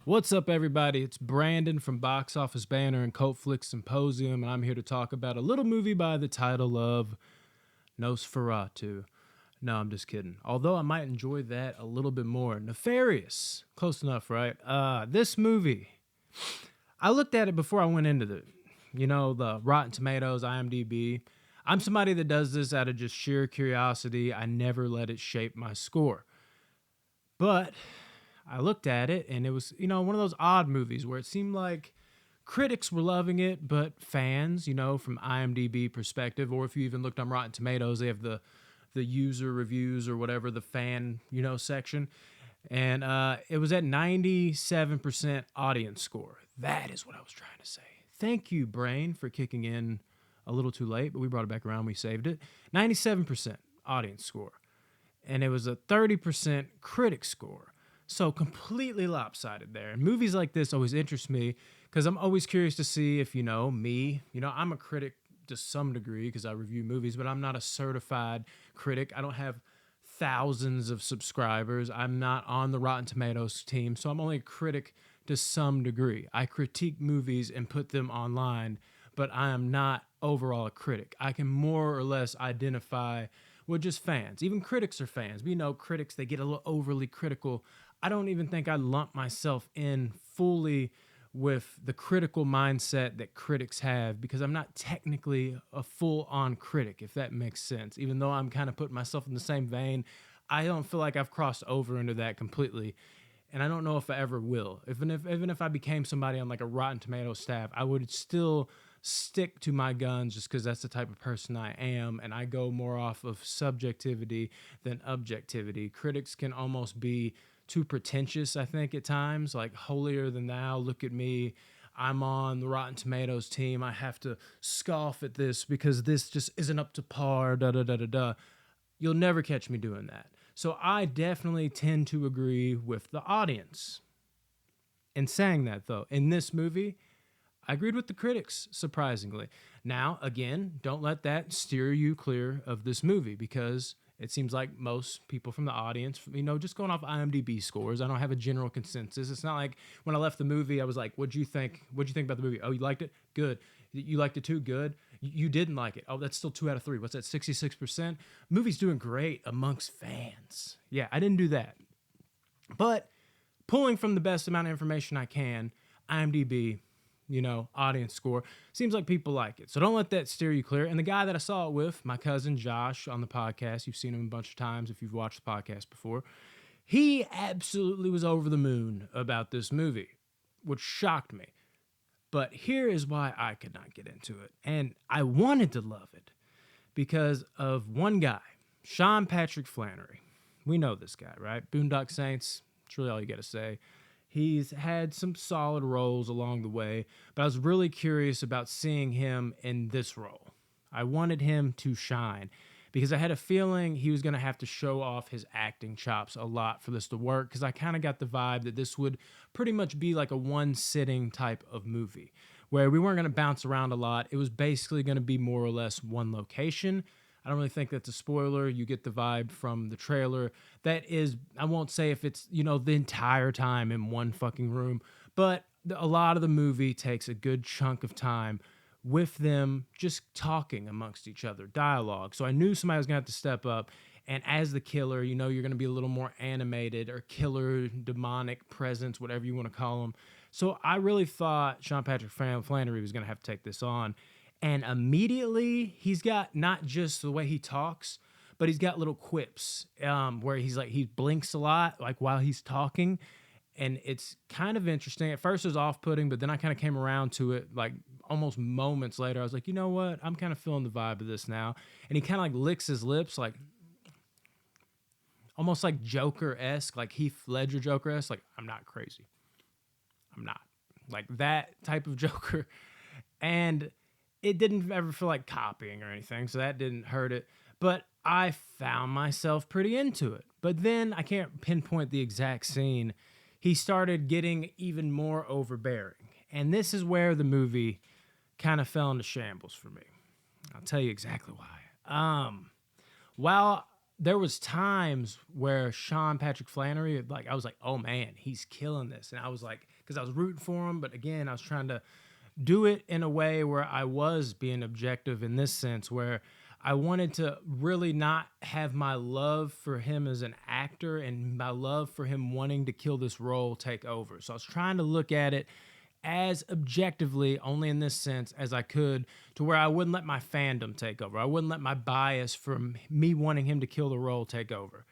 What's up, everybody? It's Brandon from Box Office Banner and Cult Flick Symposium, and I'm here to talk about a little movie by the title of Nosferatu. No, I'm just kidding. Although I might enjoy that a little bit more. Nefarious. Close enough, right? This movie, I looked at it before I went into the Rotten Tomatoes, IMDb. I'm somebody that does this out of just sheer curiosity. I never let it shape my score. But I looked at it and it was, one of those odd movies where it seemed like critics were loving it, but fans, from IMDb perspective, or if you even looked on Rotten Tomatoes, they have the user reviews or whatever, the fan, section. And it was at 97% audience score. That is what I was trying to say. Thank you, Brain, for kicking in a little too late, but we brought it back around. We saved it. 97% audience score. And it was a 30% critic score. So completely lopsided there. And movies like this always interest me because I'm always curious to see if, me, I'm a critic to some degree because I review movies, but I'm not a certified critic. I don't have thousands of subscribers. I'm not on the Rotten Tomatoes team, so I'm only a critic to some degree. I critique movies and put them online, but I am not overall a critic. I can more or less identify with just fans. Even critics are fans. We know critics, they get a little overly critical. I don't even think I lump myself in fully with the critical mindset that critics have because I'm not technically a full-on critic, if that makes sense. Even though I'm kind of putting myself in the same vein, I don't feel like I've crossed over into that completely. And I don't know if I ever will. Even if I became somebody on like a Rotten Tomatoes staff, I would still stick to my guns just because that's the type of person I am, and I go more off of subjectivity than objectivity. Critics can almost be too pretentious, I think, at times, like holier than thou, look at me, I'm on the Rotten Tomatoes team, I have to scoff at this because this just isn't up to par, da-da-da-da-da. You'll never catch me doing that. So I definitely tend to agree with the audience. In saying that, though, in this movie, I agreed with the critics, surprisingly. Now, again, don't let that steer you clear of this movie because it seems like most people from the audience, just going off IMDb scores, I don't have a general consensus. It's not like when I left the movie, I was like, what'd you think? What'd you think about the movie? Oh, you liked it? Good. You liked it too? Good. You didn't like it. Oh, that's still 2 out of 3. What's that, 66%? Movie's doing great amongst fans. Yeah, I didn't do that. But pulling from the best amount of information I can, IMDb, audience score. Seems like people like it. So don't let that steer you clear. And the guy that I saw it with, my cousin Josh on the podcast, you've seen him a bunch of times if you've watched the podcast before, he absolutely was over the moon about this movie, which shocked me. But here is why I could not get into it. And I wanted to love it because of one guy, Sean Patrick Flannery. We know this guy, right? Boondock Saints, that's really all you got to say. He's had some solid roles along the way, but I was really curious about seeing him in this role. I wanted him to shine because I had a feeling he was going to have to show off his acting chops a lot for this to work because I kind of got the vibe that this would pretty much be like a one-sitting type of movie where we weren't going to bounce around a lot. It was basically going to be more or less one location. I don't really think that's a spoiler. You get the vibe from the trailer. That is, I won't say if it's, the entire time in one fucking room, but a lot of the movie takes a good chunk of time with them just talking amongst each other, dialogue. So I knew somebody was going to have to step up. And as the killer, you're going to be a little more animated or killer, demonic presence, whatever you want to call them. So I really thought Sean Patrick Flannery was going to have to take this on. And immediately, he's got not just the way he talks, but he's got little quips where he blinks a lot, like while he's talking. And it's kind of interesting. At first, it was off-putting, but then I kind of came around to it, like almost moments later. I was like, you know what? I'm kind of feeling the vibe of this now. And he kind of like licks his lips, like almost like Joker-esque, like Heath Ledger Joker-esque. Like, I'm not crazy. I'm not. Like that type of Joker. And it didn't ever feel like copying or anything, so that didn't hurt it. But I found myself pretty into it. But then I can't pinpoint the exact scene. He started getting even more overbearing. And this is where the movie kind of fell into shambles for me. I'll tell you exactly why. While there was times where Sean Patrick Flannery, like I was like, oh man, he's killing this, and I was like, because I was rooting for him, but again, I was trying to do it in a way where I was being objective in this sense, where I wanted to really not have my love for him as an actor and my love for him wanting to kill this role take over. So I was trying to look at it as objectively, only in this sense, as I could, to where I wouldn't let my fandom take over. I wouldn't let my bias from me wanting him to kill the role take over.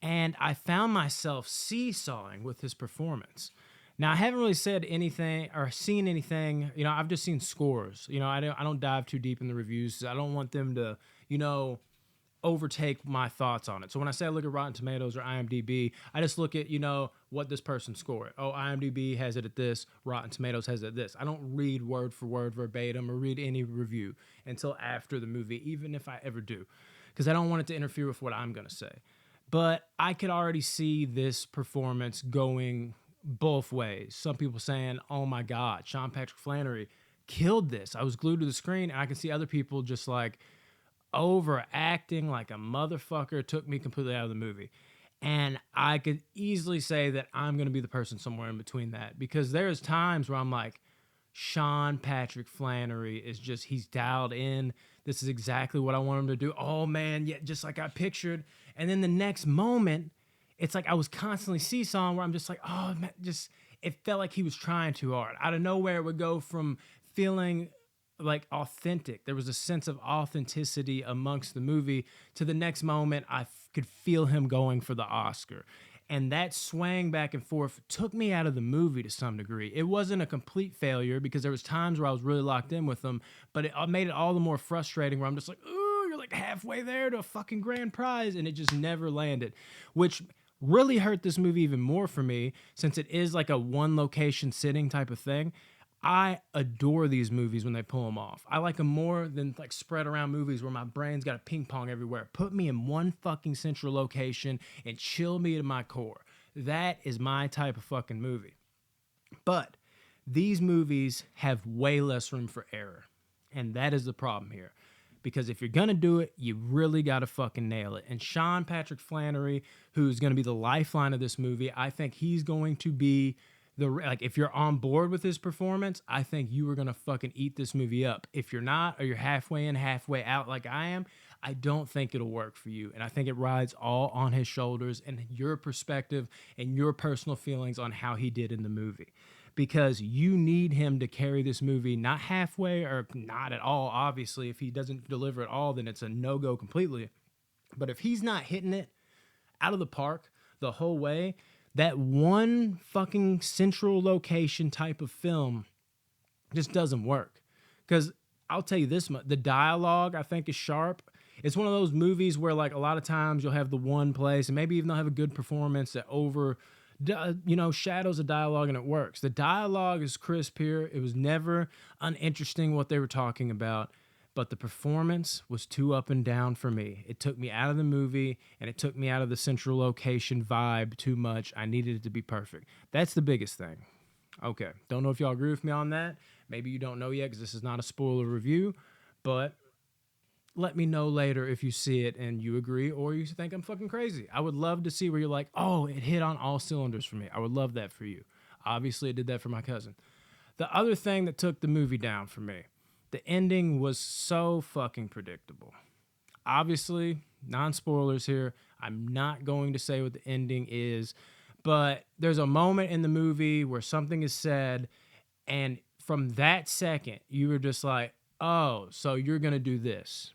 And I found myself seesawing with his performance. Now, I haven't really said anything or seen anything. I've just seen scores. I don't dive too deep in the reviews. I don't want them to, overtake my thoughts on it. So when I say I look at Rotten Tomatoes or IMDb, I just look at, what this person scored. Oh, IMDb has it at this, Rotten Tomatoes has it at this. I don't read word for word verbatim or read any review until after the movie, even if I ever do, because I don't want it to interfere with what I'm going to say. But I could already see this performance going both ways. Some people saying, oh my God, Sean Patrick Flannery killed this. I was glued to the screen. And I can see other people just like overacting like a motherfucker. Took me completely out of the movie. And I could easily say that I'm going to be the person somewhere in between that, because there's times where I'm like, Sean Patrick Flannery is just, he's dialed in. This is exactly what I want him to do. Oh man, yeah, just like I pictured. And then the next moment, it's like I was constantly seesawing where I'm just like, oh man, just, it felt like he was trying too hard. Out of nowhere, it would go from feeling like authentic. There was a sense of authenticity amongst the movie to the next moment, could feel him going for the Oscar. And that swang back and forth took me out of the movie to some degree. It wasn't a complete failure because there was times where I was really locked in with them, but it made it all the more frustrating where I'm just like, ooh, you're like halfway there to a fucking grand prize, and it just never landed, which really hurt this movie even more for me since it is like a one location sitting type of thing. I adore these movies when they pull them off. I like them more than like spread around movies where my brain's got a ping pong everywhere. Put me in one fucking central location and chill me to my core. That is my type of fucking movie. But these movies have way less room for error. And that is the problem here. Because if you're going to do it, you really got to fucking nail it. And Sean Patrick Flannery, who's going to be the lifeline of this movie, I think he's going to be if you're on board with his performance, I think you are going to fucking eat this movie up. If you're not, or you're halfway in, halfway out like I am, I don't think it'll work for you. And I think it rides all on his shoulders and your perspective and your personal feelings on how he did in the movie. Because you need him to carry this movie, not halfway or not at all. Obviously, if he doesn't deliver at all, then it's a no-go completely. But if he's not hitting it out of the park the whole way, that one fucking central location type of film just doesn't work. Because I'll tell you this much, the dialogue I think is sharp. It's one of those movies where like a lot of times you'll have the one place and maybe even they'll have a good performance that shadows the dialogue, and it works. The dialogue is crisp here. It was never uninteresting what they were talking about. But the performance was too up and down for me. It took me out of the movie, and it took me out of the central location vibe too much. I needed it to be perfect. That's the biggest thing. Okay, don't know if y'all agree with me on that. Maybe you don't know yet because this is not a spoiler review, but let me know later if you see it and you agree or you think I'm fucking crazy. I would love to see where you're like, oh, it hit on all cylinders for me. I would love that for you. Obviously, it did that for my cousin. The other thing that took the movie down for me, the ending was so fucking predictable. Obviously, non-spoilers here. I'm not going to say what the ending is, but there's a moment in the movie where something is said, and from that second, you were just like, oh, so you're going to do this.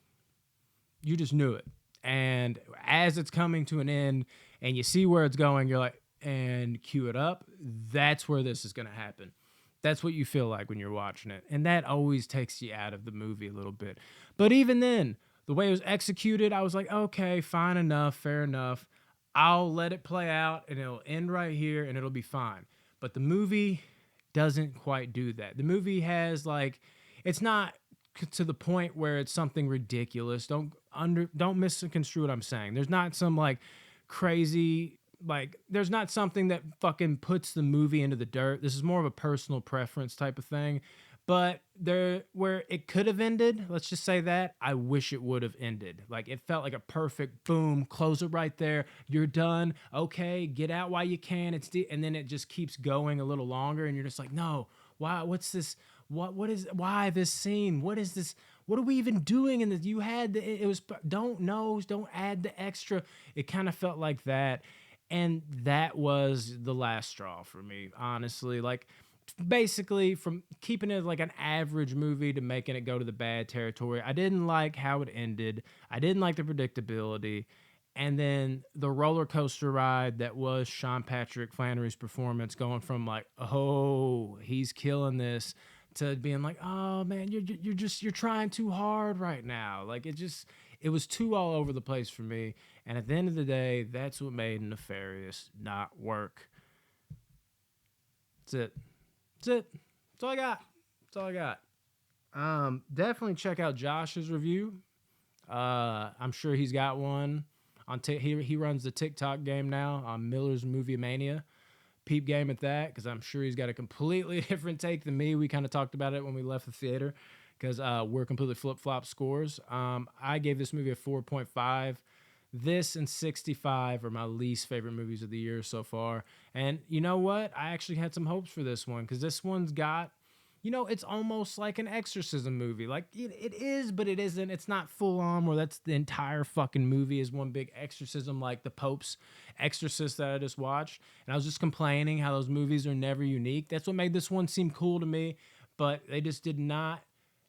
You just knew it. And as it's coming to an end and you see where it's going, you're like, and cue it up. That's where this is going to happen. That's what you feel like when you're watching it. And that always takes you out of the movie a little bit. But even then, the way it was executed, I was like, okay, fine enough, fair enough. I'll let it play out and it'll end right here and it'll be fine. But the movie doesn't quite do that. The movie has it's not to the point where it's something ridiculous. Don't misconstrue what I'm saying. There's not some crazy, there's not something that fucking puts the movie into the dirt. This is more of a personal preference type of thing. But there, where it could have ended, let's just say that, I wish it would have ended. Like it felt like a perfect boom, close it right there. You're done. Okay, get out while you can. And then it just keeps going a little longer, and you're just like, no, why? What's this? What is? Why this scene? What is this? What are we even doing in this? You had it was don't add the extra. It kind of felt like that, and that was the last straw for me, honestly. Like basically from keeping it like an average movie to making it go to the bad territory. I didn't like how it ended. I didn't like the predictability. And then the roller coaster ride that was Sean Patrick Flannery's performance, going from like, oh, he's killing this, to being like, oh man, you're trying too hard right now. Like it was too all over the place for me. And at the end of the day, that's what made Nefarious not work. That's it. That's it. That's all I got. That's all I got. Definitely check out Josh's review. I'm sure he's got one on. He runs the TikTok game now on Miller's Movie Mania. Peep game at that, because I'm sure he's got a completely different take than me. We kind of talked about it when we left the theater, because we're completely flip flop scores. I gave this movie a 4.5. This and 65 are my least favorite movies of the year so far. And you know what? I actually had some hopes for this one, because this one's got, it's almost like an exorcism movie. Like it is, but it isn't. It's not full on where that's the entire fucking movie is one big exorcism, like the Pope's Exorcist that I just watched. And I was just complaining how those movies are never unique. That's what made this one seem cool to me, but they just did not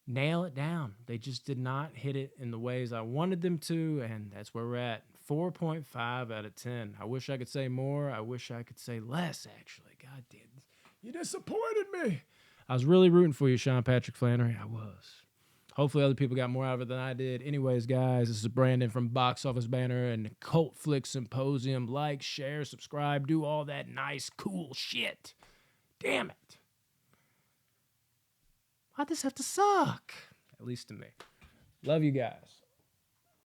nail it down. They just did not hit it in the ways I wanted them to, and that's where we're at. 4.5 out of 10. I wish I could say more. I wish I could say less, actually. God damn, you disappointed me. I was really rooting for you, Sean Patrick Flannery. I was. Hopefully other people got more out of it than I did. Anyways, guys, this is Brandon from Box Office Banner and Cult Flick Symposium. Like, share, subscribe, do all that nice, cool shit. Damn it. Why'd this have to suck? At least to me. Love you guys.